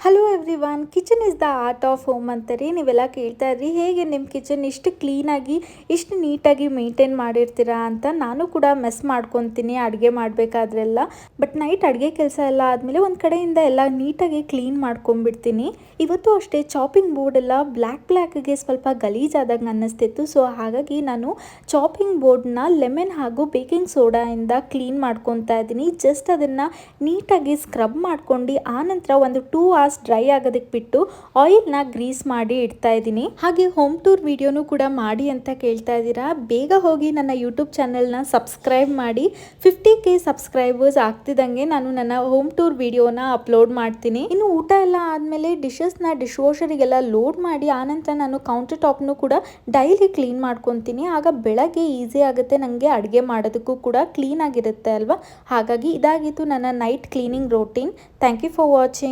Hello everyone, kitchen is the art of home ಅಂತಾರೆ. ನೀವೆಲ್ಲ ಕೇಳ್ತಾ ಇದ್ರಿ ಹೇಗೆ ನಿಮ್ಮ ಕಿಚನ್ ಇಷ್ಟು ಕ್ಲೀನಾಗಿ ಇಷ್ಟು ನೀಟಾಗಿ ಮೇಂಟೈನ್ ಮಾಡಿರ್ತೀರಾ ಅಂತ. ನಾನು ಕೂಡ ಮೆಸ್ ಮಾಡ್ಕೊತೀನಿ ಅಡುಗೆ ಮಾಡಬೇಕಾದ್ರೆಲ್ಲ. ಬಟ್ ನೈಟ್ ಅಡುಗೆ ಕೆಲಸ ಎಲ್ಲ ಆದಮೇಲೆ ಒಂದು ಕಡೆಯಿಂದ ಎಲ್ಲ ನೀಟಾಗಿ ಕ್ಲೀನ್ ಮಾಡ್ಕೊಂಡ್ಬಿಡ್ತೀನಿ. ಇವತ್ತು ಅಷ್ಟೇ ಚಾಪಿಂಗ್ ಬೋರ್ಡ್ ಎಲ್ಲ ಬ್ಲ್ಯಾಕ್ಗೆ ಸ್ವಲ್ಪ ಗಲೀಜಾದಾಗ ಅನ್ನಿಸ್ತಿತ್ತು. ಸೊ ಹಾಗಾಗಿ ನಾನು ಚಾಪಿಂಗ್ ಬೋರ್ಡ್ನ ಲೆಮನ್ ಹಾಗೂ ಬೇಕಿಂಗ್ ಸೋಡಾಯಿಂದ ಕ್ಲೀನ್ ಮಾಡ್ಕೊತಾ ಇದ್ದೀನಿ. ಜಸ್ಟ್ ಅದನ್ನು ನೀಟಾಗಿ ಸ್ಕ್ರಬ್ ಮಾಡ್ಕೊಂಡು ಆನಂತರ ಒಂದು 2 hours ಡ್ರೈ ಆಗೋದಕ್ಕೆ ಬಿಟ್ಟು ಆಯಿಲ್ನ ಗ್ರೀಸ್ ಮಾಡಿ ಇಡ್ತಾ ಇದ್ದೀನಿ. ಹಾಗೆ ಹೋಮ್ ಟೂರ್ ವಿಡಿಯೋನು ಕೂಡ ಮಾಡಿ ಅಂತ ಕೇಳ್ತಾ ಇದ್ದೀರಾ. ಬೇಗ ಹೋಗಿ ನನ್ನ ಯೂಟ್ಯೂಬ್ ಚಾನೆಲ್ನ ಸಬ್ಸ್ಕ್ರೈಬ್ ಮಾಡಿ. 50K ಸಬ್ಸ್ಕ್ರೈಬರ್ಸ್ ಆಗ್ತಿದ್ದಂಗೆ ನಾನು ನನ್ನ ಹೋಮ್ ಟೂರ್ ವಿಡಿಯೋನ ಅಪ್ಲೋಡ್ ಮಾಡ್ತೀನಿ. ಇನ್ನು ಊಟ ಎಲ್ಲ ಆದಮೇಲೆ ಡಿಶಸ್ನ ಡಿಶ್ ವಾಷರಿಗೆಲ್ಲ ಲೋಡ್ ಮಾಡಿ ಆನಂತರ ನಾನು ಕೌಂಟರ್ ಟಾಪ್ನು ಕೂಡ ಡೈಲಿ ಕ್ಲೀನ್ ಮಾಡ್ಕೊತೀನಿ. ಆಗ ಬೆಳಗ್ಗೆ ಈಸಿ ಆಗುತ್ತೆ ನನಗೆ ಅಡುಗೆ ಮಾಡೋದಕ್ಕೂ ಕೂಡ ಕ್ಲೀನ್ ಆಗಿರುತ್ತೆ ಅಲ್ವಾ. ಹಾಗಾಗಿ ಇದಾಗಿತ್ತು ನನ್ನ night cleaning routine. Thank you for watching.